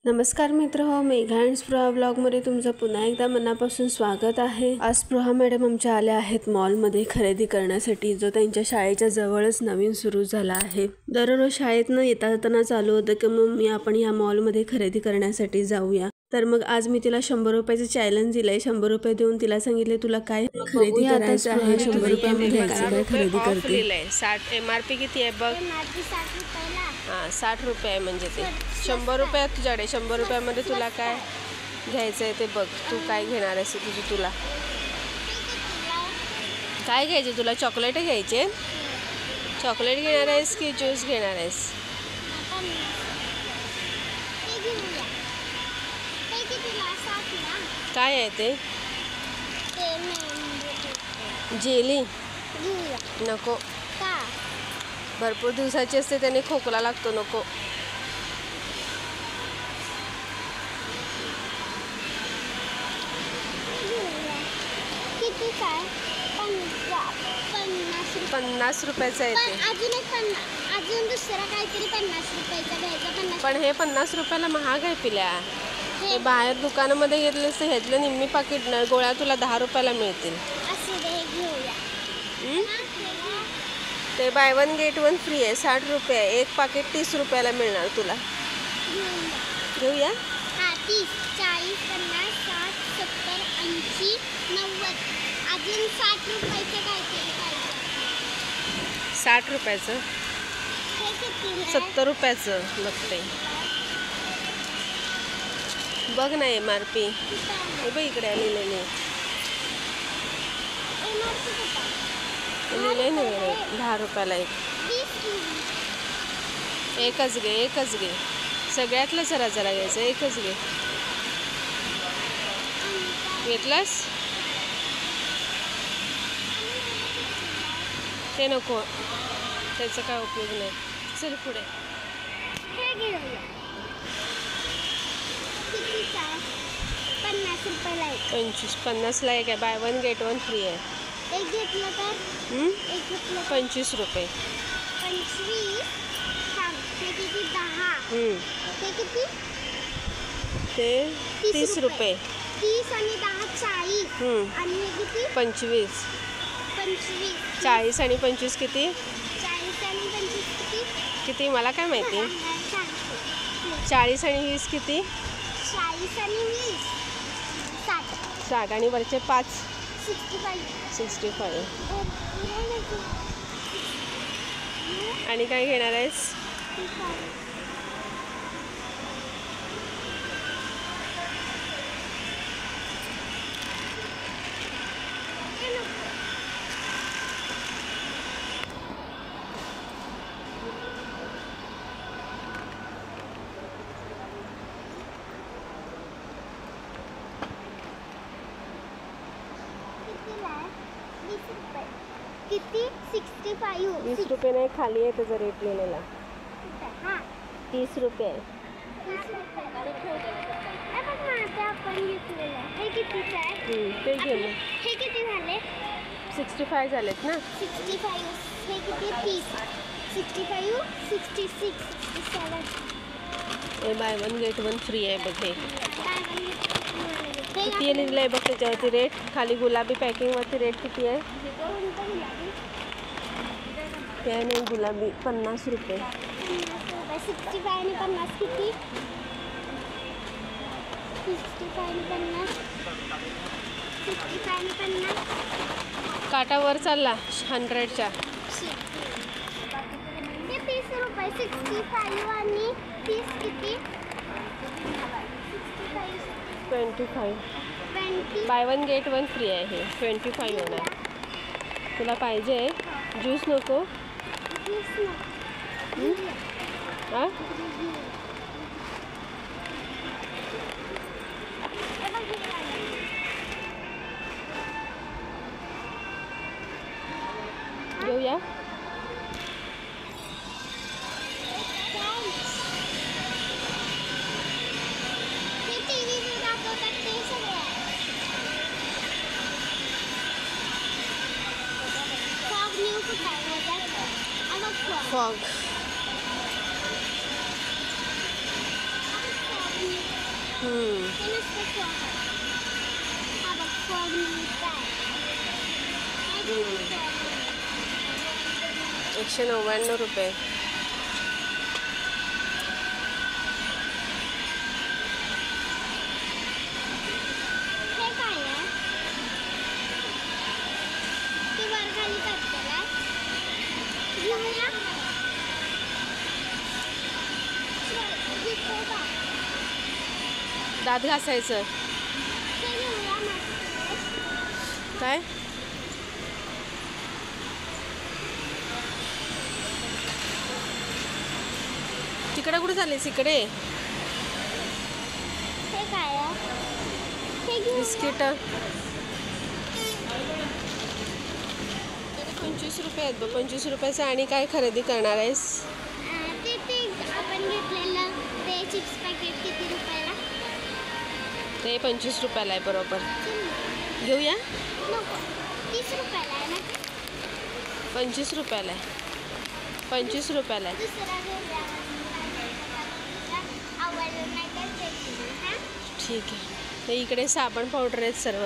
नमस्कार मित्र हो, मेघा अँड स्पृहा ब्लॉगमध्ये तुमचं पुन्हा एकदा मनापासून स्वागत आहे। आज स्पृहा मॅडम आमच्या आल्या आहेत मॉलमध्ये खरेदी करण्यासाठी, जो त्यांच्या शाळेच्या जवळच नवीन सुरू झाला आहे। दररोज शाळेतनं येता जाताना चालू होतं की मम्मी आपण या मॉलमध्ये खरेदी करण्यासाठी जाऊया। तर मग आज मी तिला 100 रुपयाचं चॅलेंज दिलंय। 100 रुपये देऊन तिला सांगितले तुला काय खरेदी करायचं आहे, 100 रुपयामध्ये काय खरेदी करते। 60 MRP किती आहे बघ? 60 रुपये आहे, म्हणजे ते 100 रुपये तुझ्याकडे। 100 रुपयामध्ये तुला काय घ्यायचं आहे ते बघ। तू काय घेणार आहेस? तुला काय घ्यायचे? तुला चॉकलेट घ्यायचे? चॉकलेट घेणार आहेस की ज्यूस घेणार आहेस? काय आहे ते? जेली नको, भरपूर दिवसाची असते, त्याने खोकला लागतो, नको। किती काय? 50 रुपयाचं आहे ते। अजून दुसरा काहीतरी 50 रुपयाचा घ्यायचा। पण हे 50 रुपयाला महाग आहे पिल्या। हे बाहेर दुकानामध्ये घेतलेस तर ह्यातलं निम्मी पाकिट गोळ्या तुला 10 रुपयाला मिळतील। ते by one get one free आहे, 60 रुपये आहे। एक पाकिट 30 रुपयाला मिळणार तुला। घेऊया? 30, 40, 50, 60, 70, 80, 90, अजून 60 रुपयाचं काहीतरी पाहिजे। 60 रुपयाचं? 70 रुपयाचं बघते, बघ ना MRP। हे बघ इकडे लिहिलेले, लिहिले नाही, 10 रुपयाला एक। एकच घे, एकच घे, सगळ्यातलं जरा जरा घ्यायचं, एकच घे। घेतलास? ते नको, त्याचा काय उपयोग नाही। चल पुढे। 50 रुपयाला एक। 50ला एक आहे, by one get one free आहे। एक घेतलं तर? 25 रुपये। 25, हे किती? 10, ते किती? ते 30 रुपये। 30 आणि 10 40, आणि हे किती? 25। 25, 40 आणि 25 किती? 40 आणि 25 किती? किती मला काय माहिती? 40 आणि 20 किती? 40 आणि 20, 60 आणि वरचे 5, 65। आणि काय घेणार आहेस? किती? 65। 20 रुपये नाही, खाली आहे त्याचा रेट लिहिलेला। 30 रुपये। हे कितीचं आहे? ते घे मग। हे किती झाले? 65 झालेत ना? 65, हे किती? 30, 65, 66, 67। हे by one get one free आहे बघ। हे किती लिहिलं आहे बघ त्याच्यावरती रेट, खाली गुलाबी पॅकिंगवरती रेट किती आहे? ते नाही गुलाबी, 50 रुपये। 65 आणि 50 किती? 65 आणि 50, 65 आणि 50, काटावर चालला 100च्या। हे 30 रुपये। 65 आणि 30 किती? 25। By one get one free आहे, हे 25 होणार। तुला पाहिजे ज्यूस? नको? हां, घेऊया? फॉग। ते नसतं फॉग. हा बघ फॉग मिळताय. 199 रुपये. हे काय आहे? ते वर खाली करतेला घेऊया. दात घासायचं ते घेऊया मस्त. काय? तिकडे कुठे चाललीस? इकडे हे काय आहे? हे घेऊया. बिस्किट 25 रुपये आहेत बघ. 25 रुपयाचं आणि काय खरेदी करणार आहेस? ते आपण घेतलेलं ते चिप्स पॅकेट किती रुपयाला? ते 25 रुपयाला आहे बरोबर. घेऊया. नको 30 रुपयाला आहे ना. 25 रुपयाला आहे. 25 रुपयाला आहे. दुसरा घेऊया. आवडलं नाही तर ते घेऊया. ठीक आहे. ते इकडे साबण पावडर आहेत सर्व.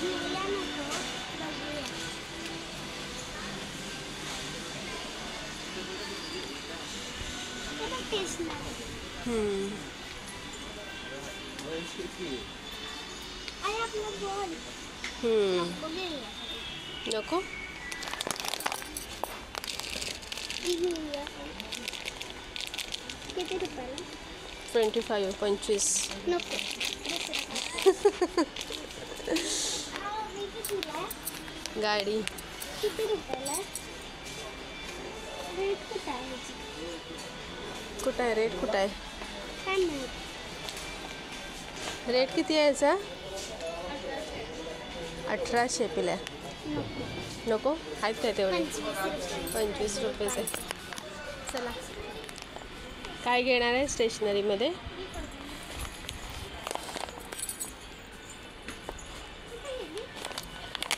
घेऊया नको बघूया. ते बघ टेस्ट नाही. आणि आपला बॉल बघूया. नको. घेऊया. किती रुपयाला? 25. 25. नको. मी कितीला? गाडी किती रुपयाला? रेट कुठं आहे? कुठं आहे? रेट कुठं आहे? काय माहिती. रेट किती आहे याचा? 1800 पिल्या. नको. नको आहेत काय तेवढे? 25 रुपये. 25 रुपयेच आहे. चला काय घेणार आहे स्टेशनरीमध्ये?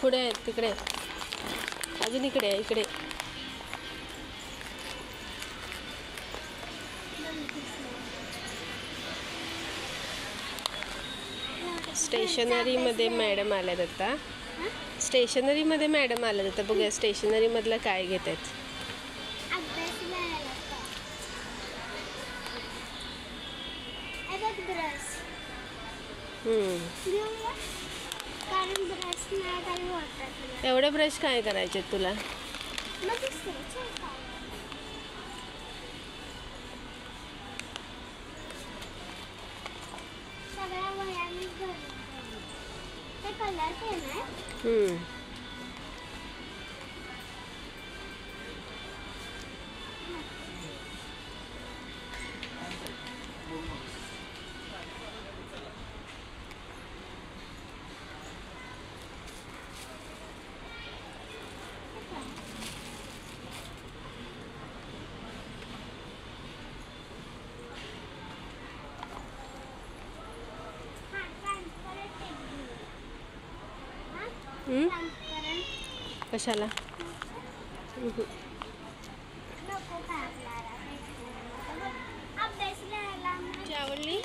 पुढे आहेत तिकडे. अजून इकडे आहे. इकडे स्टेशनरीमध्ये मॅडम आल्यात आता. स्टेशनरीमध्ये मॅडम आल्यात आता. बघूया स्टेशनरीमधलं काय घेत आहेत. अभ्यास घ्यायला का? हे बघ ब्रश. घेऊया. कारण ब्रश नाही काही वाटत. एवढे ब्रश काय करायचे तुला? मग दुसरंच आहे का? सगळ्या वह्यांनी भरून ते कलर पेन आहे. कशाला? नको काय आपल्याला अभ्यास घ्यायला. आवडली?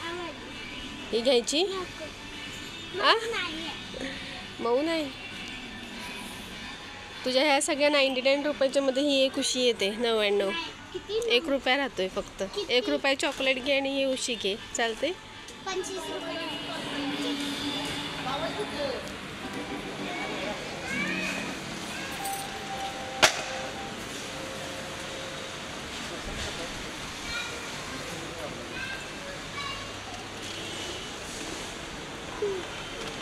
आवडली. ही घ्यायची? नको. आ? नाही. मऊ नाही. तुझ्या ह्या सगळ्या 99 रुपयाच्या मध्ये ही एक उशी येते. 99. किती? 1 रुपया राहतोय फक्त. 1 रुपया चॉकलेट घे आणि ही उशी घे. चालते? 25 रुपये.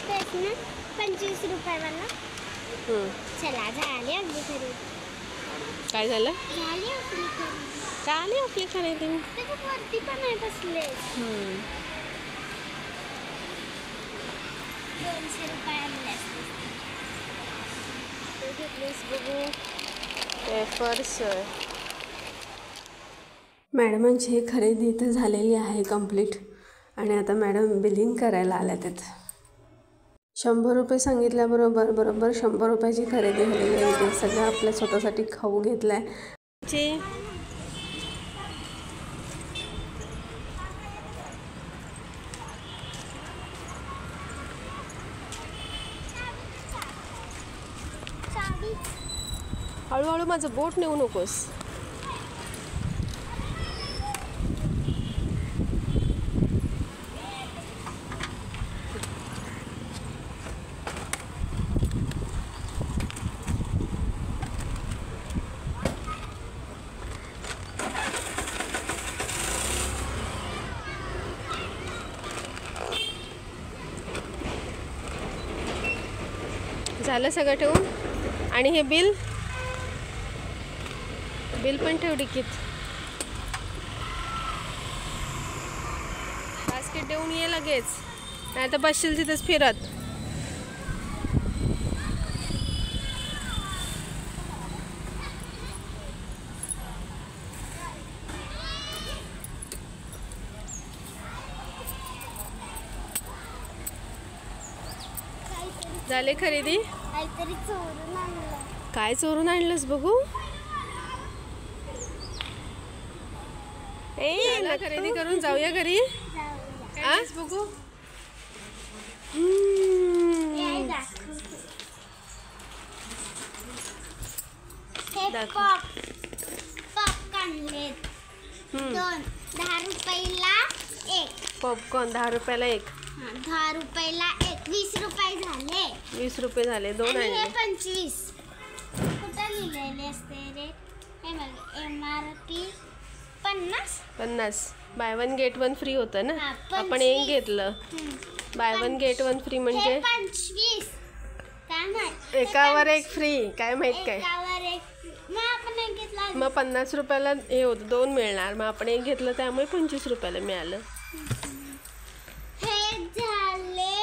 तेच ना 25 रुपयावाला. चला झाली अगदी खरेदी. काय झालं? झाली आपली खरेदी. चालेल आपली खरेदी. ते खूप वरती पण आहे बसले. 200 रुपये आणले असते. पेपर्स. मॅडमांची खरेदी इथं झालेली आहे कंप्लीट. आणि आता मॅडम बिलिंग करायला आल्यात. 100 रुपये सांगितल्याबरोबर बरोबर 100 रुपयाची खरेदी झालेली आहे. ते सगळं आपल्या स्वतःसाठी खाऊ घेतलाय. हळूहळू माझं बोट नेऊ नकोस. झालं सगळं ठेवून. आणि हे बिल पण ठेव डिकीत. बास्केट देऊन ये लगेच, नाही तर बसशील तिथेच फिरत. झाले खरेदी. काय चोरून आणलंस बघू. खरेदी करून जाऊया घरी. आज बघू. दोन 10 रुपयाला एक पॉपकॉर्न. 10 रुपयाला एक. 10 रुपयाला एक. 20 रुपये झाले. 20 रुपये झाले. दोन आणि हे आणले. 25. कुठं लिहिलेले असते रे. हे बघ MRP 50. बाय 1 गेट 1 फ्री होतं ना. हा, आपण एक घेतलं. बाय 1 गेट 1 फ्री म्हणजे 25. काय माहित. एकावर एक फ्री. काय माहित काय. एकावर एक. मग आपण एक घेतला. मग 50 रुपयाला हे होतं. 2 मिळणार. मग आपण एक घेतलं त्यामुळे 25 रुपयाला मिळालं. हे झाले.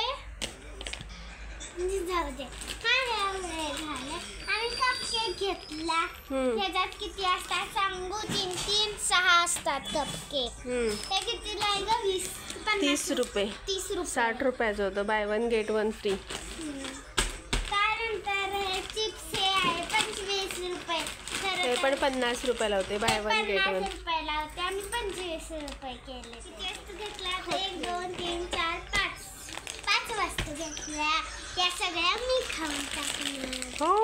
जाऊ दे. हे झाले. आणि कपकेक घेतला. त्याच्यात किती असतात सांगू. 3 6 असतात कपकेक. ते कितीला आहे ग. 30 रुपये. 30 रुपये. 60 रुपयाचं होतं. Buy 1 get 1 free. त्यानंतर हे चिप्स हे आहे 25 रुपये. ते पण 50 रुपयाला होते. Bye 1 get 1. 50 रुपयाला होते. आम्ही 25 रुपये केले. वस्तू घेतल्या. 1 2 3 4 5 वस्तू घेतल्या. या सगळ्या मी खाऊन टाकल्या. हो.